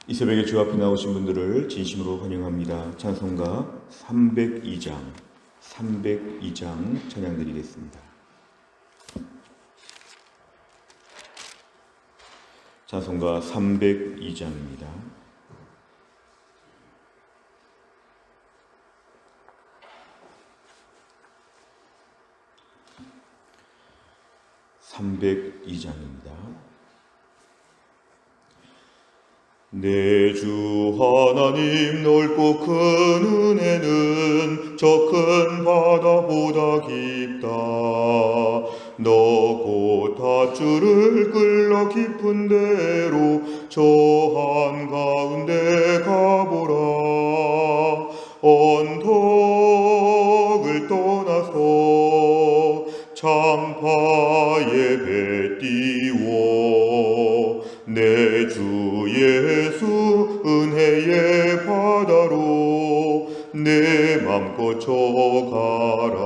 이 새벽에 주 앞에 나오신 분들을 진심으로 환영합니다. 찬송가 302장 찬양 드리겠습니다. 찬송가 302장입니다. 내 주 하나님 넓고 큰 은혜는 저 큰 바다보다 깊다. 너 곧 밧줄을 끌러 깊은 데로 저 한가운데 가보라. 언덕을 떠나서 창파에 배 띄워 내 주 예수 은혜의 바다로 내 맘껏 쳐가라.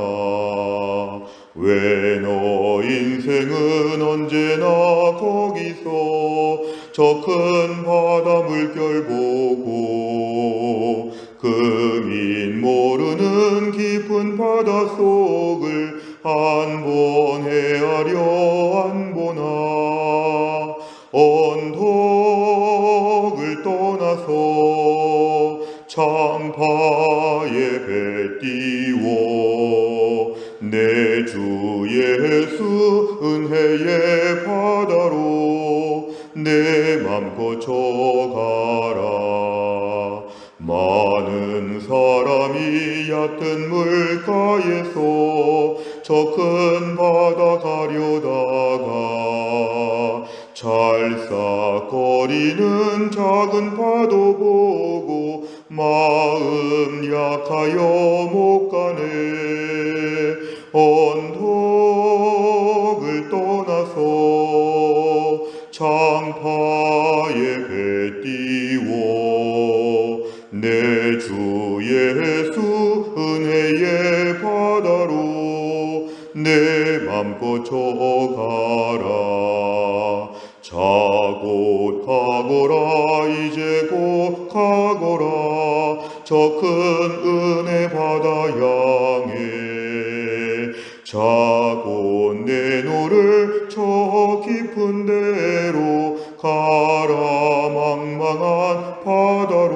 왜 너 인생은 언제나 거기서 저 큰 바다 물결 보고 금인 모르는 깊은 바다 속을 한 번 헤아려 안 보나. 언덕을 떠나서 창파에 배 띄워 내 주 예수 은혜의 바다로 내 맘껏 쳐가라. 많은 사람이 얕은 물가에서 저 큰 바다 가려다가 찰싹거리는 작은 파도 보고 마음 약하여 못 가네. 언덕을 떠나서 창파에 배 띄워 내 주 예수 은혜의 바다로 내 맘껏 쳐가라. 자 곧 가거라. 이제 곧 가거라. 저 큰 은혜 바다 향해. 자 곧 내 노를 저 깊은 데로 가라. 망망한 바다로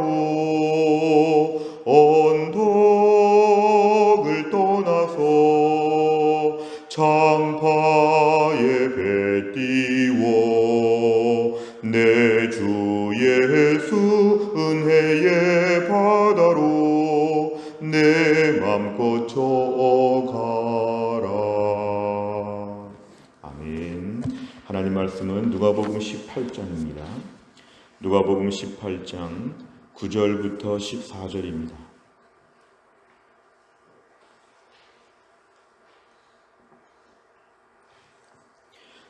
언덕을 떠나서 창파에 배 띄워 내 주 예수 은혜의 바다로 내 맘껏 쳐가라. 아멘. 하나님 말씀은 누가복음 18장입니다. 누가복음 18장 9절부터 14절입니다.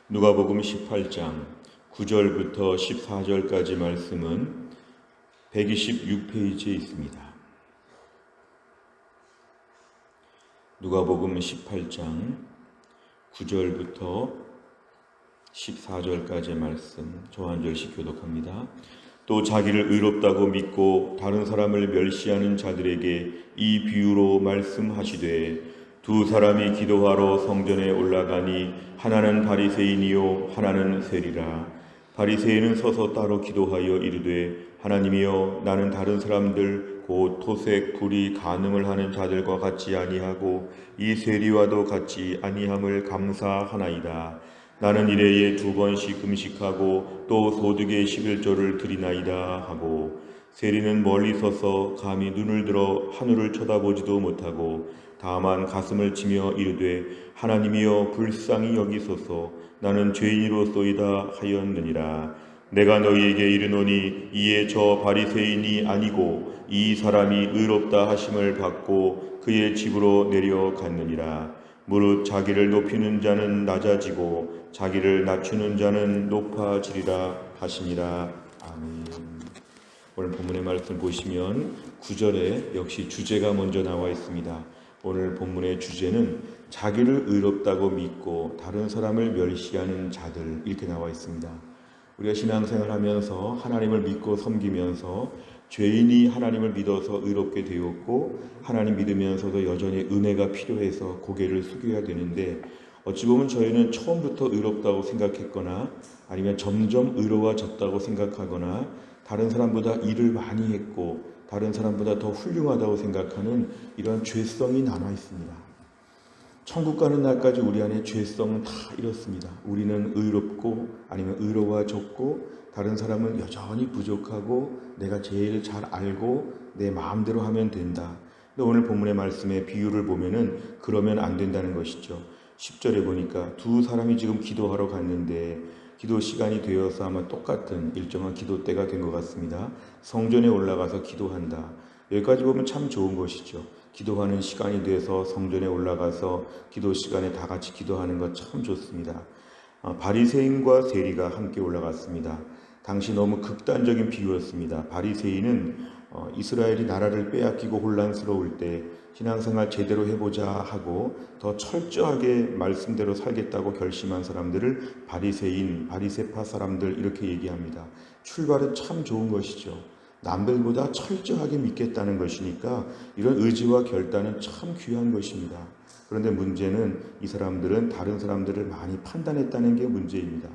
누가복음 18장 9절부터 14절까지 말씀은 126페이지에 있습니다. 누가복음 18장 9절부터 14절까지의 말씀 저 한 절씩 교독합니다. 또 자기를 의롭다고 믿고 다른 사람을 멸시하는 자들에게 이 비유로 말씀하시되 두 사람이 기도하러 성전에 올라가니 하나는 바리새인이요 하나는 세리라. 바리새인은 서서 따로 기도하여 이르되 하나님이여 나는 다른 사람들 곧 토색 불의 간음을 하는 자들과 같지 아니하고 이 세리와도 같지 아니함을 감사하나이다. 나는 일해에 2번씩 금식하고 또 소득의 11조를 드리나이다 하고 세리는 멀리 서서 감히 눈을 들어 하늘을 쳐다보지도 못하고 다만 가슴을 치며 이르되 하나님이여 불쌍히 여기소서 나는 죄인이로소이다 하였느니라. 내가 너희에게 이르노니 이에 저 바리새인이 아니고 이 사람이 의롭다 하심을 받고 그의 집으로 내려갔느니라. 무릇 자기를 높이는 자는 낮아지고 자기를 낮추는 자는 높아지리라 하시니라. 아멘. 오늘 본문의 말씀 보시면 9절에 역시 주제가 먼저 나와 있습니다. 오늘 본문의 주제는 자기를 의롭다고 믿고 다른 사람을 멸시하는 자들 이렇게 나와 있습니다. 우리가 신앙생활하면서 하나님을 믿고 섬기면서 죄인이 하나님을 믿어서 의롭게 되었고 하나님 믿으면서도 여전히 은혜가 필요해서 고개를 숙여야 되는데 어찌 보면 저희는 처음부터 의롭다고 생각했거나 아니면 점점 의로워졌다고 생각하거나 다른 사람보다 일을 많이 했고 다른 사람보다 더 훌륭하다고 생각하는 이런 죄성이 남아 있습니다. 천국 가는 날까지 우리 안에 죄성은 다 이렇습니다. 우리는 의롭고 아니면 의로워졌고 다른 사람은 여전히 부족하고 내가 제일 잘 알고 내 마음대로 하면 된다. 근데 오늘 본문의 말씀에 비유를 보면은 그러면 안 된다는 것이죠. 10절에 보니까 두 사람이 지금 기도하러 갔는데 기도 시간이 되어서 아마 똑같은 일정한 기도 때가 된 것 같습니다. 성전에 올라가서 기도한다. 여기까지 보면 참 좋은 것이죠. 기도하는 시간이 돼서 성전에 올라가서 기도 시간에 다 같이 기도하는 것 참 좋습니다. 바리새인과 세리가 함께 올라갔습니다. 당시 너무 극단적인 비유였습니다. 바리새인은 이스라엘이 나라를 빼앗기고 혼란스러울 때 신앙생활 제대로 해보자 하고 더 철저하게 말씀대로 살겠다고 결심한 사람들을 바리새인, 바리새파 사람들 이렇게 얘기합니다. 출발은 참 좋은 것이죠. 남들보다 철저하게 믿겠다는 것이니까 이런 의지와 결단은 참 귀한 것입니다. 그런데 문제는 이 사람들은 다른 사람들을 많이 판단했다는 게 문제입니다.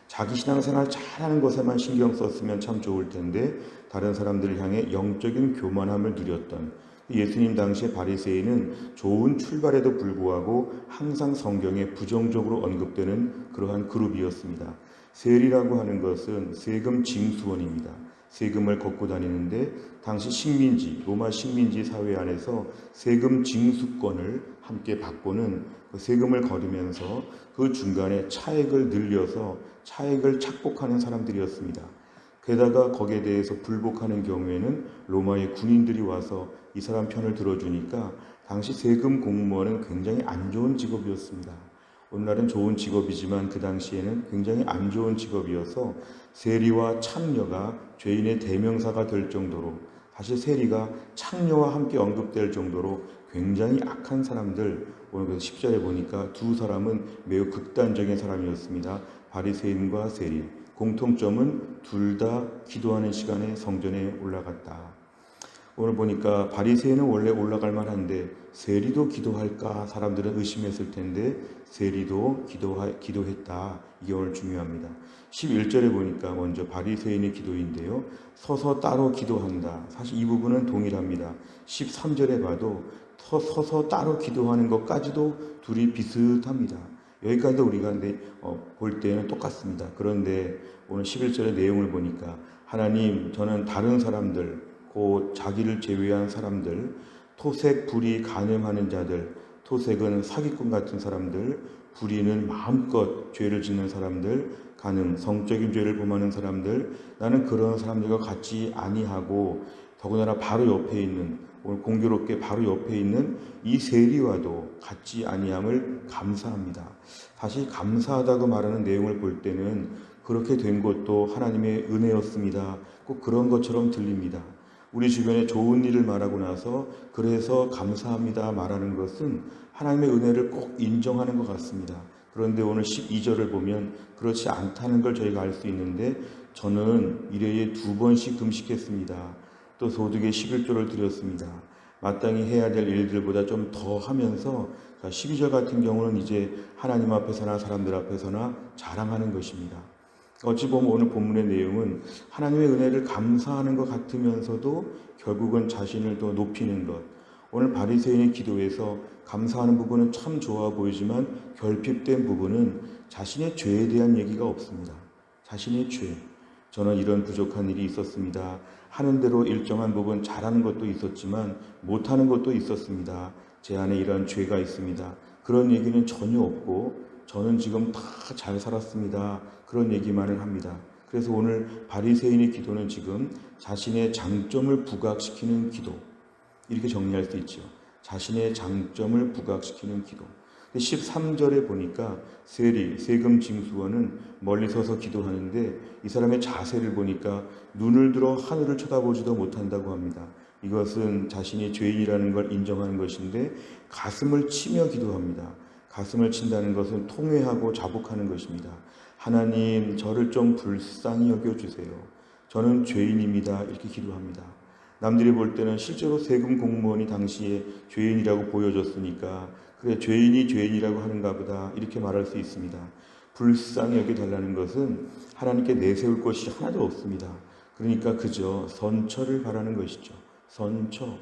자기 신앙생활 잘하는 것에만 신경 썼으면 참 좋을 텐데 다른 사람들을 향해 영적인 교만함을 누렸던 예수님 당시의 바리새인은 좋은 출발에도 불구하고 항상 성경에 부정적으로 언급되는 그러한 그룹이었습니다. 세리라고 하는 것은 세금 징수원입니다. 세금을 걷고 다니는데 당시 식민지, 로마 식민지 사회 안에서 세금 징수권을 함께 받고는 그 세금을 거두면서 그 중간에 차액을 늘려서 차액을 착복하는 사람들이었습니다. 게다가 거기에 대해서 불복하는 경우에는 로마의 군인들이 와서 이 사람 편을 들어주니까 당시 세금 공무원은 굉장히 안 좋은 직업이었습니다. 오늘날은 좋은 직업이지만 그 당시에는 굉장히 안 좋은 직업이어서 세리와 창녀가 죄인의 대명사가 될 정도로 사실 세리가 창녀와 함께 언급될 정도로 굉장히 악한 사람들, 오늘 10절에 보니까 두 사람은 매우 극단적인 사람이었습니다. 바리새인과 세리. 공통점은 둘 다 기도하는 시간에 성전에 올라갔다. 오늘 보니까 바리새인은 원래 올라갈 만한데 세리도 기도할까 사람들은 의심했을 텐데 세리도 기도했다. 이게 오늘 중요합니다. 11절에 보니까 먼저 바리새인의 기도인데요. 서서 따로 기도한다. 사실 이 부분은 동일합니다. 13절에 봐도 서서 따로 기도하는 것까지도 둘이 비슷합니다. 여기까지도 우리가 볼 때는 똑같습니다. 그런데 오늘 11절의 내용을 보니까 하나님, 저는 다른 사람들, 곧 자기를 제외한 사람들, 토색, 불의, 간음하는 자들, 토색은 사기꾼 같은 사람들, 불의는 마음껏 죄를 짓는 사람들, 간음, 성적인 죄를 범하는 사람들, 나는 그런 사람들과 같이 아니하고 더군다나 바로 옆에 있는, 오늘 공교롭게 바로 옆에 있는 이 세리와도 같지 아니함을 감사합니다. 사실 감사하다고 말하는 내용을 볼 때는 그렇게 된 것도 하나님의 은혜였습니다. 꼭 그런 것처럼 들립니다. 우리 주변에 좋은 일을 말하고 나서 그래서 감사합니다 말하는 것은 하나님의 은혜를 꼭 인정하는 것 같습니다. 그런데 오늘 12절을 보면 그렇지 않다는 걸 저희가 알 수 있는데 저는 일회에 2번씩 금식했습니다. 또 소득의 11조를 드렸습니다. 마땅히 해야 될 일들보다 좀 더 하면서 12절 같은 경우는 이제 하나님 앞에서나 사람들 앞에서나 자랑하는 것입니다. 어찌 보면 오늘 본문의 내용은 하나님의 은혜를 감사하는 것 같으면서도 결국은 자신을 더 높이는 것. 오늘 바리새인의 기도에서 감사하는 부분은 참 좋아 보이지만 결핍된 부분은 자신의 죄에 대한 얘기가 없습니다. 자신의 죄. 저는 이런 부족한 일이 있었습니다. 하는 대로 일정한 부분 잘하는 것도 있었지만 못하는 것도 있었습니다. 제 안에 이런 죄가 있습니다. 그런 얘기는 전혀 없고 저는 지금 다 잘 살았습니다. 그런 얘기만을 합니다. 그래서 오늘 바리새인의 기도는 지금 자신의 장점을 부각시키는 기도. 이렇게 정리할 수 있죠. 자신의 장점을 부각시키는 기도. 13절에 보니까 세금 징수원은 멀리 서서 기도하는데 이 사람의 자세를 보니까 눈을 들어 하늘을 쳐다보지도 못한다고 합니다. 이것은 자신이 죄인이라는 걸 인정하는 것인데 가슴을 치며 기도합니다. 가슴을 친다는 것은 통회하고 자복하는 것입니다. 하나님, 저를 좀 불쌍히 여겨주세요. 저는 죄인입니다. 이렇게 기도합니다. 남들이 볼 때는 실제로 세금 공무원이 당시에 죄인이라고 보여줬으니까 그래, 죄인이 죄인이라고 하는가 보다 이렇게 말할 수 있습니다. 불쌍히 여겨달라는 것은 하나님께 내세울 것이 하나도 없습니다. 그러니까 그저 선처를 바라는 것이죠. 선처,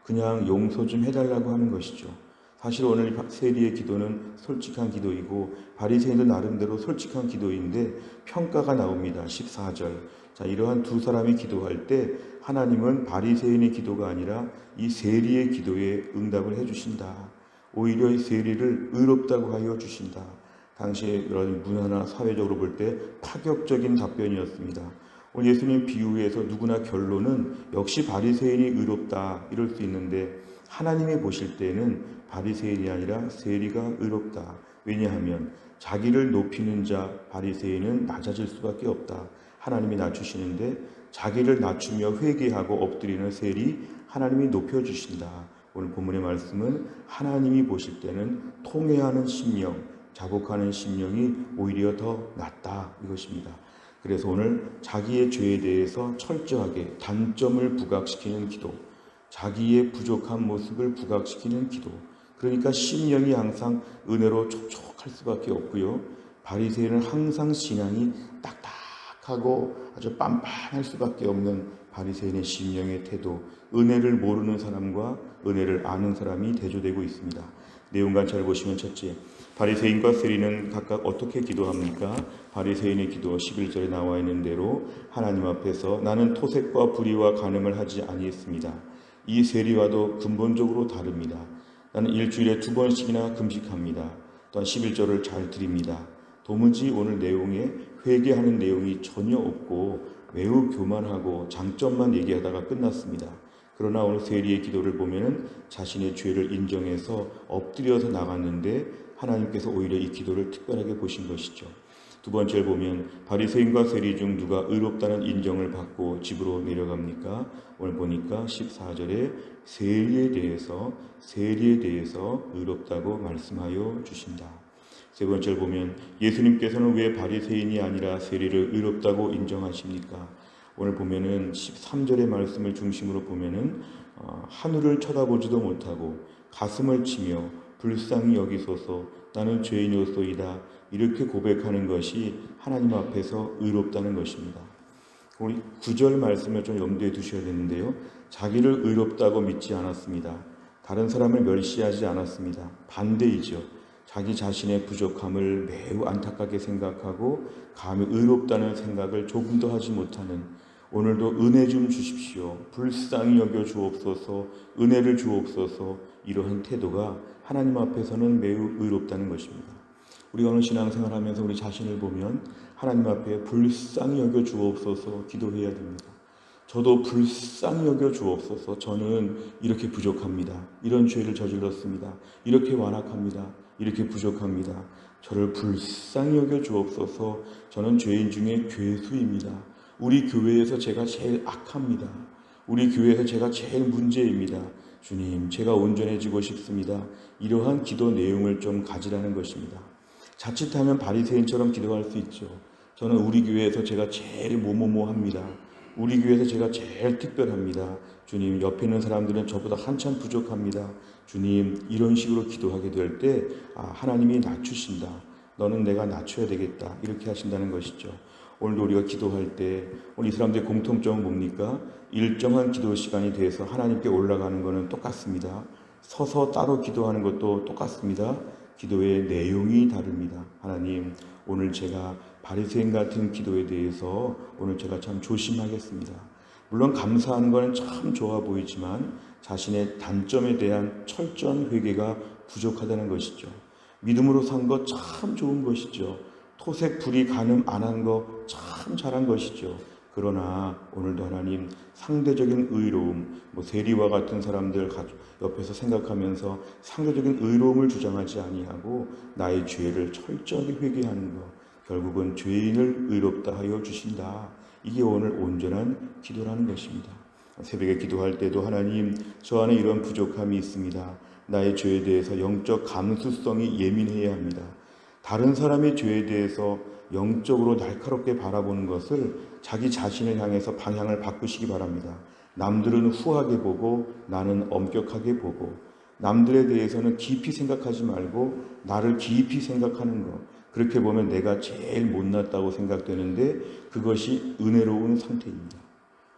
그냥 용서 좀 해달라고 하는 것이죠. 사실 오늘 세리의 기도는 솔직한 기도이고 바리새인도 나름대로 솔직한 기도인데 평가가 나옵니다. 14절. 자, 이러한 두 사람이 기도할 때 하나님은 바리새인의 기도가 아니라 이 세리의 기도에 응답을 해주신다. 오히려 이 세리를 의롭다고 하여 주신다. 당시에 이런 문화나 사회적으로 볼 때 파격적인 답변이었습니다. 오늘 예수님 비유에서 누구나 결론은 역시 바리새인이 의롭다 이럴 수 있는데 하나님이 보실 때는 바리새인이 아니라 세리가 의롭다. 왜냐하면 자기를 높이는 자 바리새인은 낮아질 수밖에 없다. 하나님이 낮추시는데 자기를 낮추며 회개하고 엎드리는 세리 하나님이 높여주신다. 오늘 본문의 말씀은 하나님이 보실 때는 통회하는 심령, 자복하는 심령이 오히려 더 낫다 이것입니다. 그래서 오늘 자기의 죄에 대해서 철저하게 단점을 부각시키는 기도, 자기의 부족한 모습을 부각시키는 기도. 그러니까 심령이 항상 은혜로 촉촉할 수밖에 없고요. 바리새인은 항상 신앙이 딱딱하고 아주 빤빤할 수밖에 없는 바리새인의 심령의 태도, 은혜를 모르는 사람과 은혜를 아는 사람이 대조되고 있습니다. 내용만 잘 보시면 첫째, 바리새인과 세리는 각각 어떻게 기도합니까? 바리새인의 기도 11절에 나와 있는 대로 하나님 앞에서 나는 토색과 불의와 간음을 하지 아니했습니다. 이 세리와도 근본적으로 다릅니다. 나는 일주일에 2번씩이나 금식합니다. 또한 11절을 잘 드립니다. 도무지 오늘 내용에 회개하는 내용이 전혀 없고 매우 교만하고 장점만 얘기하다가 끝났습니다. 그러나 오늘 세리의 기도를 보면은 자신의 죄를 인정해서 엎드려서 나갔는데 하나님께서 오히려 이 기도를 특별하게 보신 것이죠. 두 번째를 보면 바리새인과 세리 중 누가 의롭다는 인정을 받고 집으로 내려갑니까? 오늘 보니까 14절에 세리에 대해서 의롭다고 말씀하여 주신다. 세 번째를 보면 예수님께서는 왜 바리새인이 아니라 세리를 의롭다고 인정하십니까? 오늘 보면은 13절의 말씀을 중심으로 보면은 하늘을 쳐다보지도 못하고 가슴을 치며 불쌍히 여기소서 나는 죄인이었소이다 이렇게 고백하는 것이 하나님 앞에서 의롭다는 것입니다. 우리 9절 말씀을 좀 염두에 두셔야 되는데요. 자기를 의롭다고 믿지 않았습니다. 다른 사람을 멸시하지 않았습니다. 반대이죠. 자기 자신의 부족함을 매우 안타깝게 생각하고 감히 의롭다는 생각을 조금도 하지 못하는 오늘도 은혜 좀 주십시오. 불쌍히 여겨 주옵소서. 은혜를 주옵소서. 이러한 태도가 하나님 앞에서는 매우 의롭다는 것입니다. 우리가 오늘 신앙생활하면서 우리 자신을 보면 하나님 앞에 불쌍히 여겨 주옵소서 기도해야 됩니다. 저도 불쌍히 여겨 주옵소서. 저는 이렇게 부족합니다. 이런 죄를 저질렀습니다. 이렇게 완악합니다. 이렇게 부족합니다. 저를 불쌍히 여겨 주옵소서. 저는 죄인 중에 괴수입니다. 우리 교회에서 제가 제일 악합니다. 우리 교회에서 제가 제일 문제입니다. 주님, 제가 온전해지고 싶습니다. 이러한 기도 내용을 좀 가지라는 것입니다. 자칫하면 바리새인처럼 기도할 수 있죠. 저는 우리 교회에서 제가 제일 뭐뭐뭐합니다. 우리 교회에서 제가 제일 특별합니다. 주님, 옆에 있는 사람들은 저보다 한참 부족합니다. 주님, 이런 식으로 기도하게 될 때 하나님이 낮추신다. 너는 내가 낮춰야 되겠다. 이렇게 하신다는 것이죠. 오늘도 우리가 기도할 때 오늘 이 사람들의 공통점은 뭡니까? 일정한 기도 시간이 돼서 하나님께 올라가는 것은 똑같습니다. 서서 따로 기도하는 것도 똑같습니다. 기도의 내용이 다릅니다. 하나님, 오늘 제가 바리새인 같은 기도에 대해서 오늘 제가 참 조심하겠습니다. 물론 감사하는 것은 참 좋아 보이지만 자신의 단점에 대한 철저한 회개가 부족하다는 것이죠. 믿음으로 산 것 참 좋은 것이죠. 토색, 불의, 간음 안 한 거 참 잘한 것이죠. 그러나 오늘도 하나님 상대적인 의로움, 세리와 같은 사람들 옆에서 생각하면서 상대적인 의로움을 주장하지 아니하고 나의 죄를 철저하게 회개하는 것, 결국은 죄인을 의롭다 하여 주신다. 이게 오늘 온전한 기도라는 것입니다. 새벽에 기도할 때도 하나님, 저 안에 이런 부족함이 있습니다. 나의 죄에 대해서 영적 감수성이 예민해야 합니다. 다른 사람의 죄에 대해서 영적으로 날카롭게 바라보는 것을 자기 자신을 향해서 방향을 바꾸시기 바랍니다. 남들은 후하게 보고 나는 엄격하게 보고, 남들에 대해서는 깊이 생각하지 말고 나를 깊이 생각하는 것. 그렇게 보면 내가 제일 못났다고 생각되는데 그것이 은혜로운 상태입니다.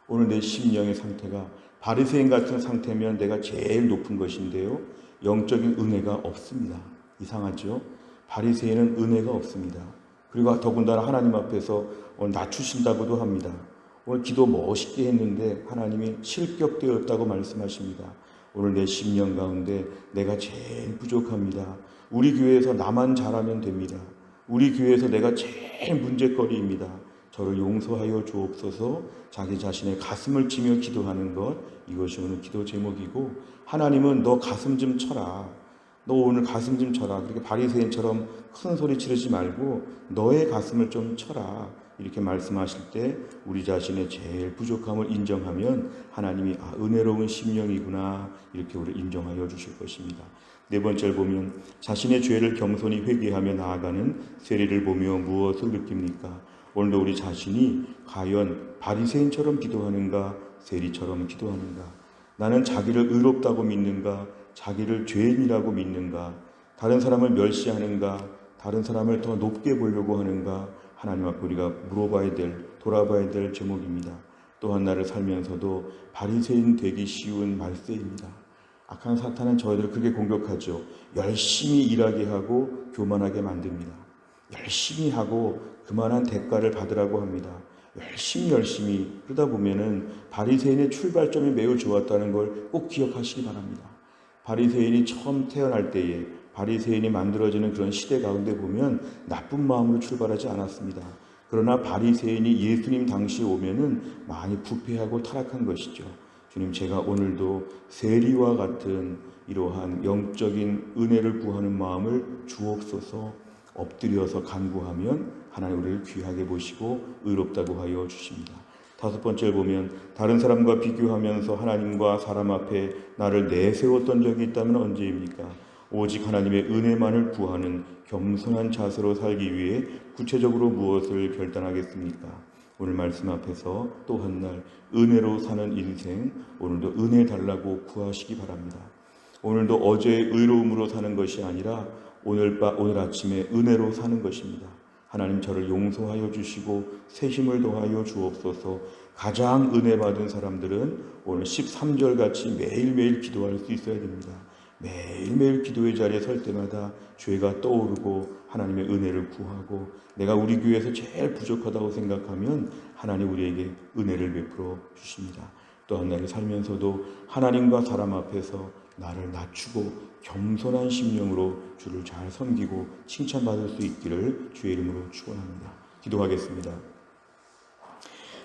오늘 내 심령의 상태가 바리새인 같은 상태면 내가 제일 높은 것인데요, 영적인 은혜가 없습니다. 이상하죠? 바리새인은 은혜가 없습니다. 그리고 더군다나 하나님 앞에서 낮추신다고도 합니다. 오늘 기도 멋있게 했는데 하나님이 실격되었다고 말씀하십니다. 오늘 내 심령 가운데 내가 제일 부족합니다. 우리 교회에서 나만 잘하면 됩니다. 우리 교회에서 내가 제일 문제거리입니다. 저를 용서하여 주옵소서. 자기 자신의 가슴을 치며 기도하는 것, 이것이 오늘 기도 제목이고, 하나님은 너 가슴 좀 쳐라. 너 오늘 가슴 좀 쳐라. 그렇게 바리새인처럼 큰 소리 지르지 말고 너의 가슴을 좀 쳐라. 이렇게 말씀하실 때 우리 자신의 제일 부족함을 인정하면 하나님이 은혜로운 심령이구나, 이렇게 우리를 인정하여 주실 것입니다. 네 번째를 보면 자신의 죄를 겸손히 회개하며 나아가는 세리를 보며 무엇을 느낍니까? 오늘도 우리 자신이 과연 바리새인처럼 기도하는가, 세리처럼 기도하는가? 나는 자기를 의롭다고 믿는가, 자기를 죄인이라고 믿는가, 다른 사람을 멸시하는가, 다른 사람을 더 높게 보려고 하는가, 하나님 앞에 우리가 물어봐야 될, 돌아봐야 될 제목입니다. 또한 나를 살면서도 바리새인 되기 쉬운 말세입니다. 악한 사탄은 저희들을 그렇게 공격하죠. 열심히 일하게 하고 교만하게 만듭니다. 열심히 하고 그만한 대가를 받으라고 합니다. 열심히 그러다 보면은 바리새인의 출발점이 매우 좋았다는 걸 꼭 기억하시기 바랍니다. 바리새인이 처음 태어날 때에 바리새인이 만들어지는 그런 시대 가운데 보면 나쁜 마음으로 출발하지 않았습니다. 그러나 바리새인이 예수님 당시에 오면은 많이 부패하고 타락한 것이죠. 주님, 제가 오늘도 세리와 같은 이러한 영적인 은혜를 구하는 마음을 주옵소서. 엎드려서 간구하면 하나님 우리를 귀하게 보시고 의롭다고 하여 주십니다. 다섯 번째를 보면 다른 사람과 비교하면서 하나님과 사람 앞에 나를 내세웠던 적이 있다면 언제입니까? 오직 하나님의 은혜만을 구하는 겸손한 자세로 살기 위해 구체적으로 무엇을 결단하겠습니까? 오늘 말씀 앞에서 또 한 날 은혜로 사는 인생, 오늘도 은혜 달라고 구하시기 바랍니다. 오늘도 어제의 의로움으로 사는 것이 아니라 오늘 아침에 은혜로 사는 것입니다. 하나님 저를 용서하여 주시고 새 힘을 더하여 주옵소서. 가장 은혜 받은 사람들은 오늘 13절 같이 매일매일 기도할 수 있어야 됩니다. 매일매일 기도의 자리에 설 때마다 죄가 떠오르고 하나님의 은혜를 구하고, 내가 우리 교회에서 제일 부족하다고 생각하면 하나님 우리에게 은혜를 베풀어 주십니다. 또한 나를 살면서도 하나님과 사람 앞에서 나를 낮추고 겸손한 심령으로 주를 잘 섬기고 칭찬받을 수 있기를 주의 이름으로 축원합니다. 기도하겠습니다.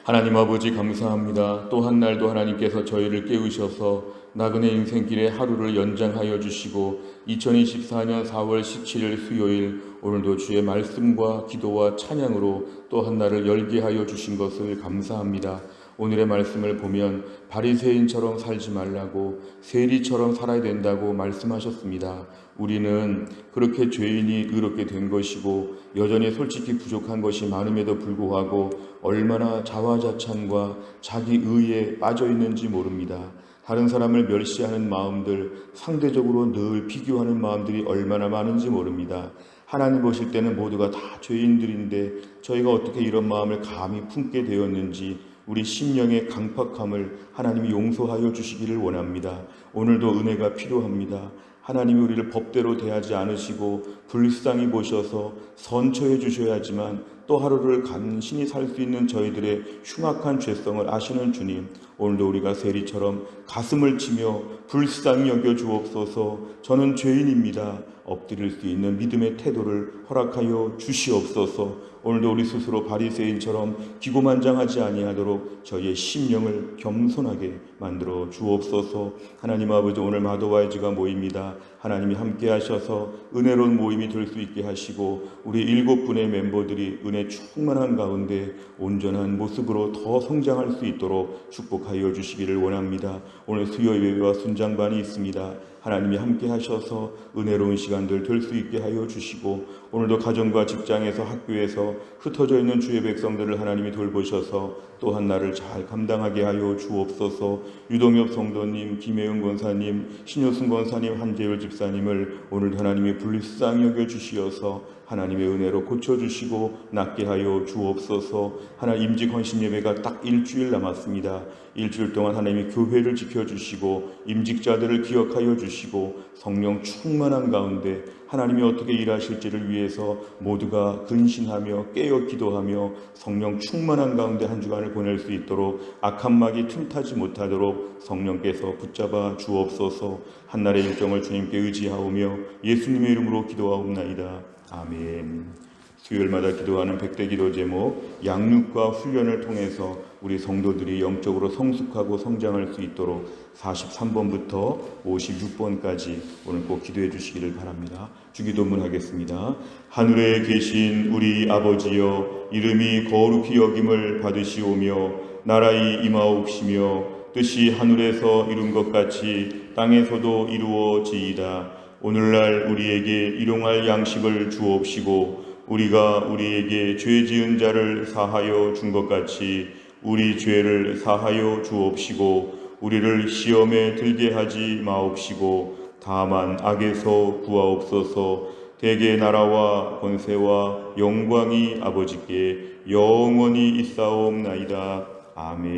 하나님 아버지, 감사합니다. 또 한 날도 하나님께서 저희를 깨우셔서 나그네 인생길의 하루를 연장하여 주시고 2024년 4월 17일 수요일, 오늘도 주의 말씀과 기도와 찬양으로 또 한 날을 열게 하여 주신 것을 감사합니다. 오늘의 말씀을 보면 바리새인처럼 살지 말라고, 세리처럼 살아야 된다고 말씀하셨습니다. 우리는 그렇게 죄인이 의롭게 된 것이고 여전히 솔직히 부족한 것이 많음에도 불구하고 얼마나 자화자찬과 자기 의에 빠져 있는지 모릅니다. 다른 사람을 멸시하는 마음들, 상대적으로 늘 비교하는 마음들이 얼마나 많은지 모릅니다. 하나님 보실 때는 모두가 다 죄인들인데 저희가 어떻게 이런 마음을 감히 품게 되었는지 우리 심령의 강팍함을 하나님이 용서하여 주시기를 원합니다. 오늘도 은혜가 필요합니다. 하나님이 우리를 법대로 대하지 않으시고 불쌍히 보셔서 선처해 주셔야지만 또 하루를 간신히 살 수 있는 저희들의 흉악한 죄성을 아시는 주님, 오늘도 우리가 세리처럼 가슴을 치며 불쌍히 여겨 주옵소서. 저는 죄인입니다. 엎드릴 수 있는 믿음의 태도를 허락하여 주시옵소서. 오늘도 우리 스스로 바리새인처럼 기고만장하지 아니하도록 저희의 심령을 겸손하게 만들어 주옵소서. 하나님 아버지, 오늘 마도와이즈가 모입니다. 하나님이 함께 하셔서 은혜로운 모임이 될 수 있게 하시고 우리 7분의 멤버들이 은혜 충만한 가운데 온전한 모습으로 더 성장할 수 있도록 축복하여 주시기를 원합니다. 오늘 수요 예배와 순장반이 있습니다. 하나님이 함께 하셔서 은혜로운 시간들 될 수 있게 하여 주시고, 오늘도 가정과 직장에서 학교에서 흩어져 있는 주의 백성들을 하나님이 돌보셔서 또한 나를 잘 감당하게 하여 주옵소서. 유동엽 성도님, 김혜영 권사님, 신효승 권사님, 한재율 집사님을 오늘도 하나님이 불쌍히 여겨 주시어서 하나님의 은혜로 고쳐주시고 낫게 하여 주옵소서. 하나님, 임직 헌신 예배가 딱 일주일 남았습니다. 일주일 동안 하나님이 교회를 지켜주시고 임직자들을 기억하여 주시고 성령 충만한 가운데 하나님이 어떻게 일하실지를 위해서 모두가 근신하며 깨어 기도하며 성령 충만한 가운데 한 주간을 보낼 수 있도록 악한 막이 틈타지 못하도록 성령께서 붙잡아 주옵소서. 한날의 일정을 주님께 의지하오며 예수님의 이름으로 기도하옵나이다. 아멘. 수요일마다 기도하는 백대 기도 제목, 양육과 훈련을 통해서 우리 성도들이 영적으로 성숙하고 성장할 수 있도록 43번부터 56번까지 오늘 꼭 기도해 주시기를 바랍니다. 주기도문 하겠습니다. 하늘에 계신 우리 아버지여, 이름이 거룩히 여김을 받으시오며 나라의 임하옵시며 뜻이 하늘에서 이룬 것 같이 땅에서도 이루어지이다. 오늘날 우리에게 일용할 양식을 주옵시고 우리가 우리에게 죄 지은 자를 사하여 준 것 같이 우리 죄를 사하여 주옵시고 우리를 시험에 들게 하지 마옵시고 다만 악에서 구하옵소서. 대개 나라와 권세와 영광이 아버지께 영원히 있사옵나이다. 아멘.